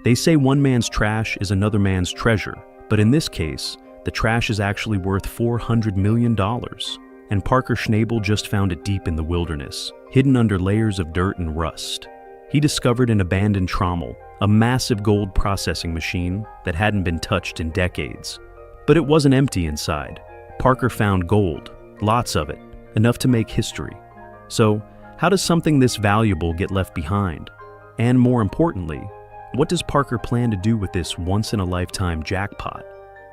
They say one man's trash is another man's treasure, but in this case, the trash is actually worth $400 million. And Parker Schnabel just found it deep in the wilderness, hidden under layers of dirt and rust. He discovered an abandoned trommel, a massive gold processing machine that hadn't been touched in decades. But it wasn't empty inside. Parker found gold, lots of it, enough to make history. So, how does something this valuable get left behind? And more importantly, what does Parker plan to do with this once-in-a-lifetime jackpot?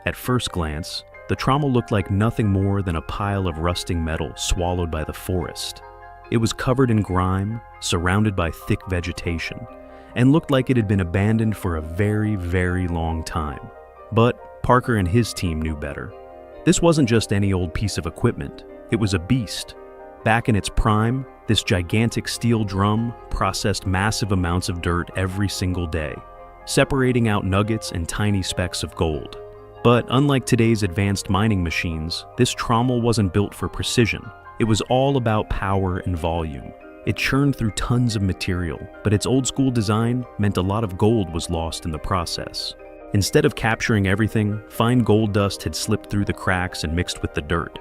At first glance, the trommel looked like nothing more than a pile of rusting metal swallowed by the forest. It was covered in grime, surrounded by thick vegetation, and looked like it had been abandoned for a very, very long time. But Parker and his team knew better. This wasn't just any old piece of equipment, it was a beast. Back in its prime, this gigantic steel drum processed massive amounts of dirt every single day, separating out nuggets and tiny specks of gold. But unlike today's advanced mining machines, this trommel wasn't built for precision. It was all about power and volume. It churned through tons of material, but its old-school design meant a lot of gold was lost in the process. Instead of capturing everything, fine gold dust had slipped through the cracks and mixed with the dirt.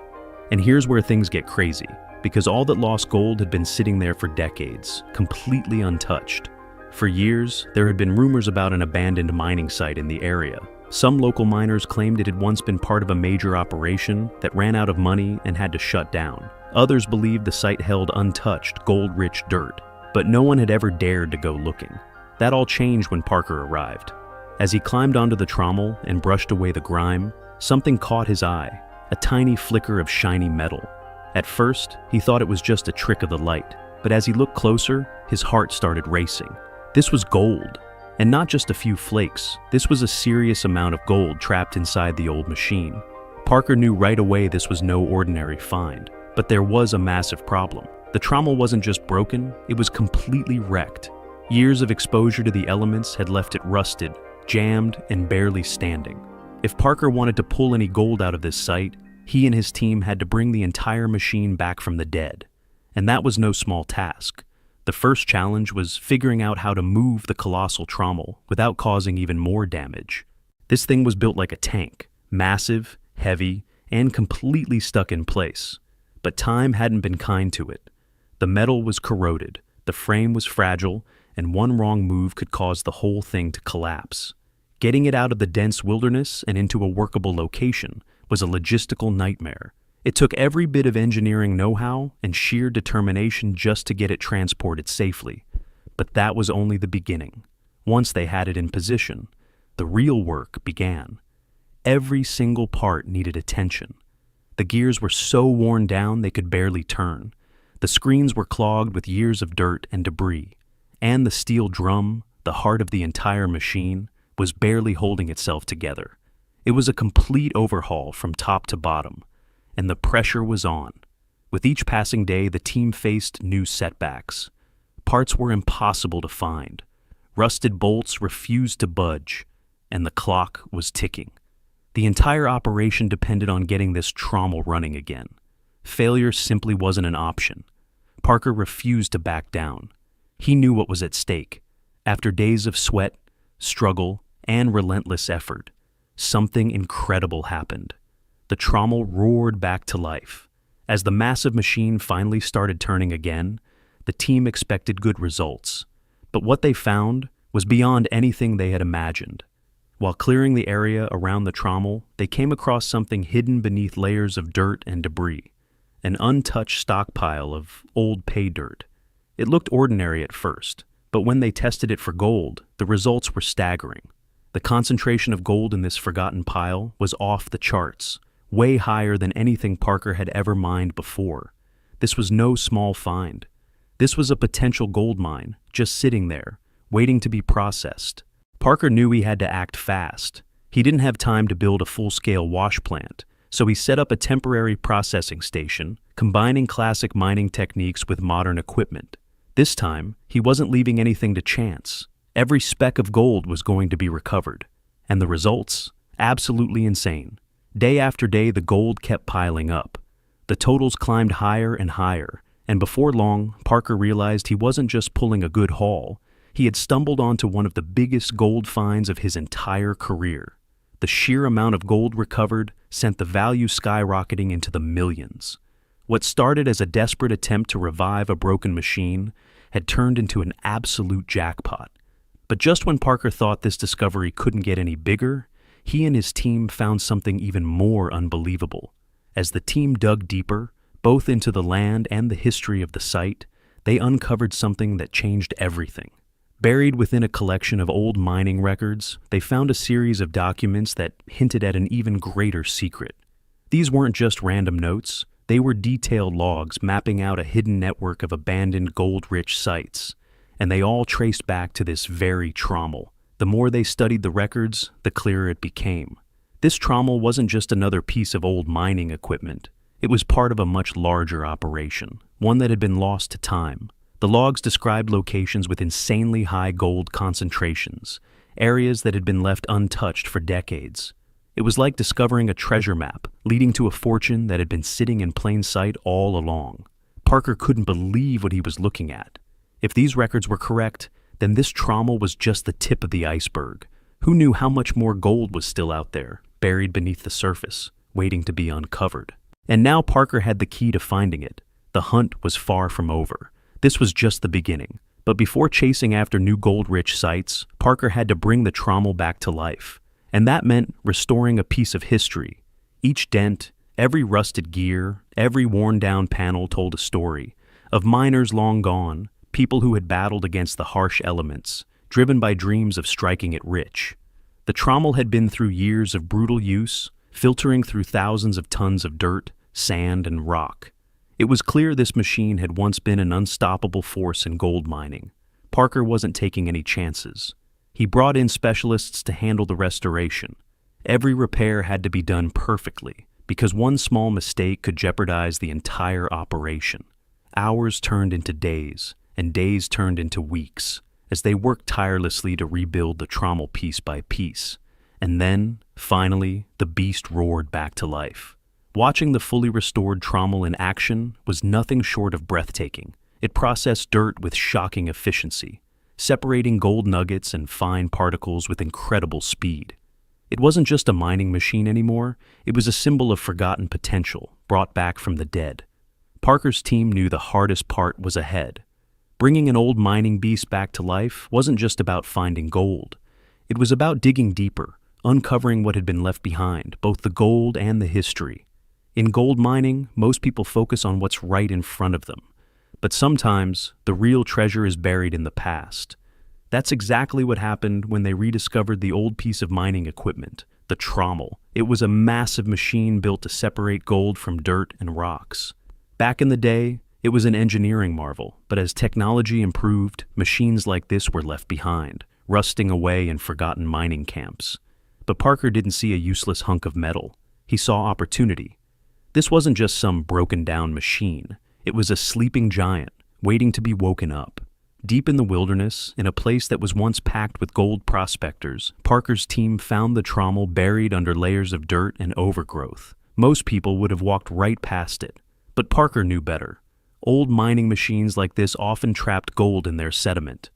And here's where things get crazy, because all that lost gold had been sitting there for decades, completely untouched. For years, there had been rumors about an abandoned mining site in the area. Some local miners claimed it had once been part of a major operation that ran out of money and had to shut down. Others believed the site held untouched, gold-rich dirt, but no one had ever dared to go looking. That all changed when Parker arrived. As he climbed onto the trommel and brushed away the grime, something caught his eye, a tiny flicker of shiny metal. At first, he thought it was just a trick of the light, but as he looked closer, his heart started racing. This was gold, and not just a few flakes. This was a serious amount of gold trapped inside the old machine. Parker knew right away this was no ordinary find, but there was a massive problem. The trommel wasn't just broken, it was completely wrecked. Years of exposure to the elements had left it rusted, jammed, and barely standing. If Parker wanted to pull any gold out of this site, he and his team had to bring the entire machine back from the dead. And that was no small task. The first challenge was figuring out how to move the colossal trommel without causing even more damage. This thing was built like a tank, massive, heavy, and completely stuck in place. But time hadn't been kind to it. The metal was corroded, the frame was fragile, and one wrong move could cause the whole thing to collapse. Getting it out of the dense wilderness and into a workable location was a logistical nightmare. It took every bit of engineering know-how and sheer determination just to get it transported safely. But that was only the beginning. Once they had it in position, the real work began. Every single part needed attention. The gears were so worn down they could barely turn. The screens were clogged with years of dirt and debris. And the steel drum, the heart of the entire machine, was barely holding itself together. It was a complete overhaul from top to bottom, and the pressure was on. With each passing day, the team faced new setbacks. Parts were impossible to find. Rusted bolts refused to budge, and the clock was ticking. The entire operation depended on getting this trommel running again. Failure simply wasn't an option. Parker refused to back down. He knew what was at stake. After days of sweat, struggle, and relentless effort, something incredible happened. The trommel roared back to life. As the massive machine finally started turning again, the team expected good results. But what they found was beyond anything they had imagined. While clearing the area around the trommel, they came across something hidden beneath layers of dirt and debris, an untouched stockpile of old pay dirt. It looked ordinary at first, but when they tested it for gold, the results were staggering. The concentration of gold in this forgotten pile was off the charts, way higher than anything Parker had ever mined before. This was no small find. This was a potential gold mine, just sitting there, waiting to be processed. Parker knew he had to act fast. He didn't have time to build a full-scale wash plant, so he set up a temporary processing station, combining classic mining techniques with modern equipment. This time, he wasn't leaving anything to chance. Every speck of gold was going to be recovered. And the results? Absolutely insane. Day after day, the gold kept piling up. The totals climbed higher and higher, and before long, Parker realized he wasn't just pulling a good haul. He had stumbled onto one of the biggest gold finds of his entire career. The sheer amount of gold recovered sent the value skyrocketing into the millions. What started as a desperate attempt to revive a broken machine had turned into an absolute jackpot. But just when Parker thought this discovery couldn't get any bigger, he and his team found something even more unbelievable. As the team dug deeper, both into the land and the history of the site, they uncovered something that changed everything. Buried within a collection of old mining records, they found a series of documents that hinted at an even greater secret. These weren't just random notes, they were detailed logs mapping out a hidden network of abandoned gold-rich sites, and they all traced back to this very Trommel. The more they studied the records, the clearer it became. This Trommel wasn't just another piece of old mining equipment. It was part of a much larger operation, one that had been lost to time. The logs described locations with insanely high gold concentrations, areas that had been left untouched for decades. It was like discovering a treasure map, leading to a fortune that had been sitting in plain sight all along. Parker couldn't believe what he was looking at. If these records were correct, then this Trommel was just the tip of the iceberg. Who knew how much more gold was still out there, buried beneath the surface, waiting to be uncovered? And now Parker had the key to finding it. The hunt was far from over. This was just the beginning. But before chasing after new gold-rich sites, Parker had to bring the Trommel back to life. And that meant restoring a piece of history. Each dent, every rusted gear, every worn-down panel told a story of miners long gone, people who had battled against the harsh elements, driven by dreams of striking it rich. The Trommel had been through years of brutal use, filtering through thousands of tons of dirt, sand, and rock. It was clear this machine had once been an unstoppable force in gold mining. Parker wasn't taking any chances. He brought in specialists to handle the restoration. Every repair had to be done perfectly, because one small mistake could jeopardize the entire operation. Hours turned into days, and days turned into weeks, as they worked tirelessly to rebuild the Trommel piece by piece. And then, finally, the beast roared back to life. Watching the fully restored Trommel in action was nothing short of breathtaking. It processed dirt with shocking efficiency, separating gold nuggets and fine particles with incredible speed. It wasn't just a mining machine anymore, it was a symbol of forgotten potential, brought back from the dead. Parker's team knew the hardest part was ahead. Bringing an old mining beast back to life wasn't just about finding gold. It was about digging deeper, uncovering what had been left behind, both the gold and the history. In gold mining, most people focus on what's right in front of them. But sometimes, the real treasure is buried in the past. That's exactly what happened when they rediscovered the old piece of mining equipment, the Trommel. It was a massive machine built to separate gold from dirt and rocks. Back in the day, it was an engineering marvel, but as technology improved, machines like this were left behind, rusting away in forgotten mining camps. But Parker didn't see a useless hunk of metal. He saw opportunity. This wasn't just some broken-down machine. It was a sleeping giant, waiting to be woken up. Deep in the wilderness, in a place that was once packed with gold prospectors, Parker's team found the Trommel buried under layers of dirt and overgrowth. Most people would have walked right past it, but Parker knew better. Old mining machines like this often trapped gold in their sediment,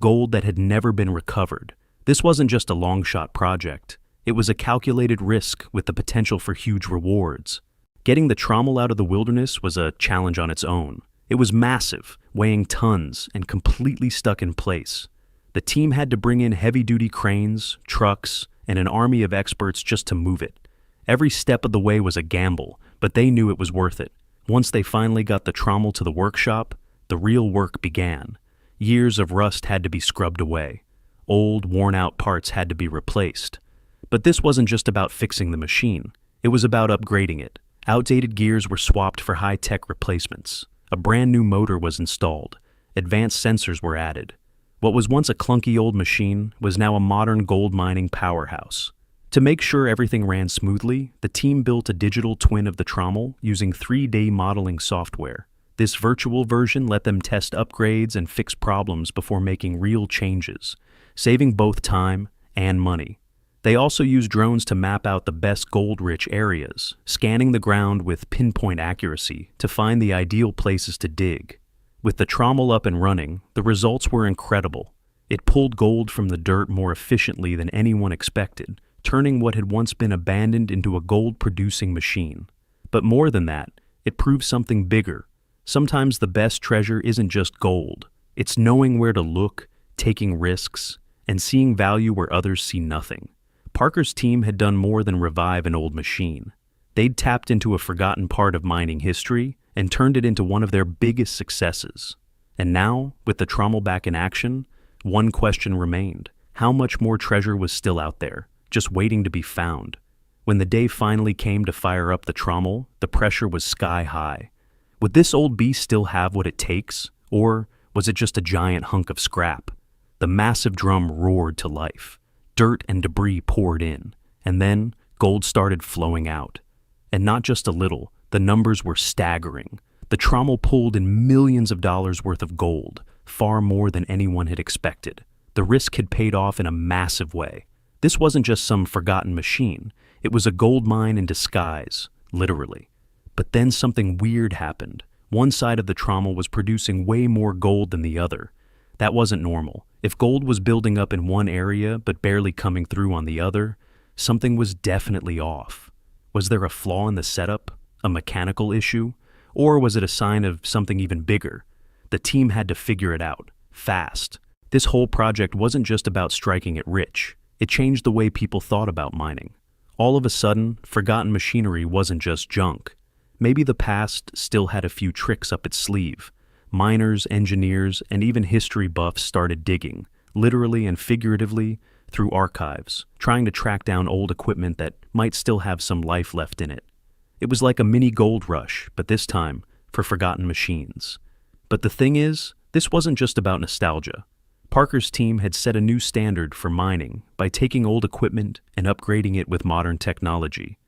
gold that had never been recovered. This wasn't just a long-shot project. It was a calculated risk with the potential for huge rewards. Getting the Trommel out of the wilderness was a challenge on its own. It was massive, weighing tons and completely stuck in place. The team had to bring in heavy-duty cranes, trucks, and an army of experts just to move it. Every step of the way was a gamble, but they knew it was worth it. Once they finally got the Trommel to the workshop, the real work began. Years of rust had to be scrubbed away. Old, worn-out parts had to be replaced. But this wasn't just about fixing the machine. It was about upgrading it. Outdated gears were swapped for high-tech replacements. A brand new motor was installed. Advanced sensors were added. What was once a clunky old machine was now a modern gold mining powerhouse. To make sure everything ran smoothly, the team built a digital twin of the Trommel using 3D modeling software. This virtual version let them test upgrades and fix problems before making real changes, saving both time and money. They also used drones to map out the best gold-rich areas, scanning the ground with pinpoint accuracy to find the ideal places to dig. With the Trommel up and running, the results were incredible. It pulled gold from the dirt more efficiently than anyone expected, turning what had once been abandoned into a gold-producing machine. But more than that, it proved something bigger. Sometimes the best treasure isn't just gold. It's knowing where to look, taking risks, and seeing value where others see nothing. Parker's team had done more than revive an old machine. They'd tapped into a forgotten part of mining history and turned it into one of their biggest successes. And now, with the Trommel back in action, one question remained. How much more treasure was still out there, just waiting to be found? When the day finally came to fire up the Trommel, the pressure was sky high. Would this old beast still have what it takes, or was it just a giant hunk of scrap? The massive drum roared to life. Dirt and debris poured in, and then gold started flowing out. And not just a little, the numbers were staggering. The Trommel pulled in millions of dollars worth of gold, far more than anyone had expected. The risk had paid off in a massive way. This wasn't just some forgotten machine. It was a gold mine in disguise, literally. But then something weird happened. One side of the Trommel was producing way more gold than the other. That wasn't normal. If gold was building up in one area but barely coming through on the other, something was definitely off. Was there a flaw in the setup? A mechanical issue? Or was it a sign of something even bigger? The team had to figure it out, fast. This whole project wasn't just about striking it rich. It changed the way people thought about mining. All of a sudden, forgotten machinery wasn't just junk. Maybe the past still had a few tricks up its sleeve. Miners, engineers, and even history buffs started digging, literally and figuratively, through archives, trying to track down old equipment that might still have some life left in it. It was like a mini gold rush, but this time, for forgotten machines. But the thing is, this wasn't just about nostalgia. Parker's team had set a new standard for mining by taking old equipment and upgrading it with modern technology.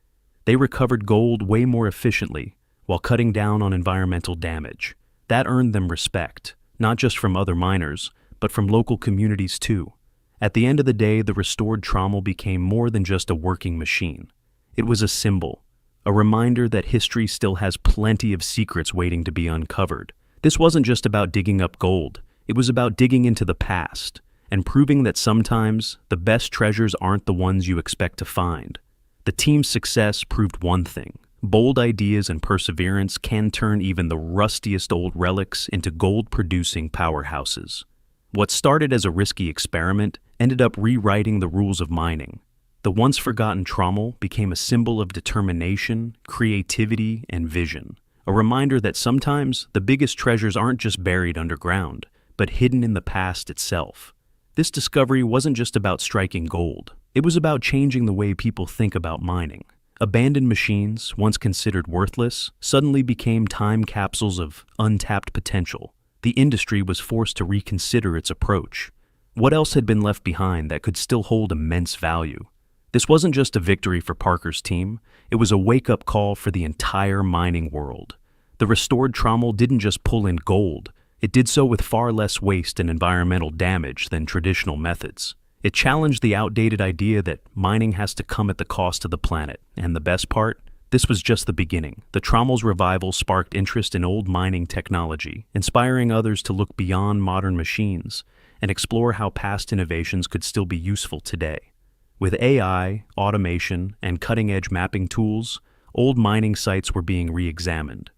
They recovered gold way more efficiently while cutting down on environmental damage. That earned them respect, not just from other miners, but from local communities too. At the end of the day, the restored Trommel became more than just a working machine. It was a symbol, a reminder that history still has plenty of secrets waiting to be uncovered. This wasn't just about digging up gold. It was about digging into the past and proving that sometimes the best treasures aren't the ones you expect to find. The team's success proved one thing. Bold ideas and perseverance can turn even the rustiest old relics into gold-producing powerhouses. What started as a risky experiment ended up rewriting the rules of mining. The once-forgotten Trommel became a symbol of determination, creativity, and vision. A reminder that sometimes the biggest treasures aren't just buried underground, but hidden in the past itself. This discovery wasn't just about striking gold. It was about changing the way people think about mining. Abandoned machines, once considered worthless, suddenly became time capsules of untapped potential. The industry was forced to reconsider its approach. What else had been left behind that could still hold immense value? This wasn't just a victory for Parker's team, it was a wake-up call for the entire mining world. The restored Trommel didn't just pull in gold, it did so with far less waste and environmental damage than traditional methods. It challenged the outdated idea that mining has to come at the cost of the planet, and the best part? This was just the beginning. The Trommel's revival sparked interest in old mining technology, inspiring others to look beyond modern machines and explore how past innovations could still be useful today. With AI, automation, and cutting-edge mapping tools, old mining sites were being re-examined.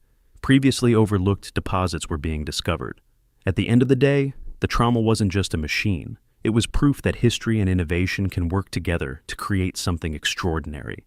Previously overlooked deposits were being discovered. At the end of the day, the Trommel wasn't just a machine. It was proof that history and innovation can work together to create something extraordinary.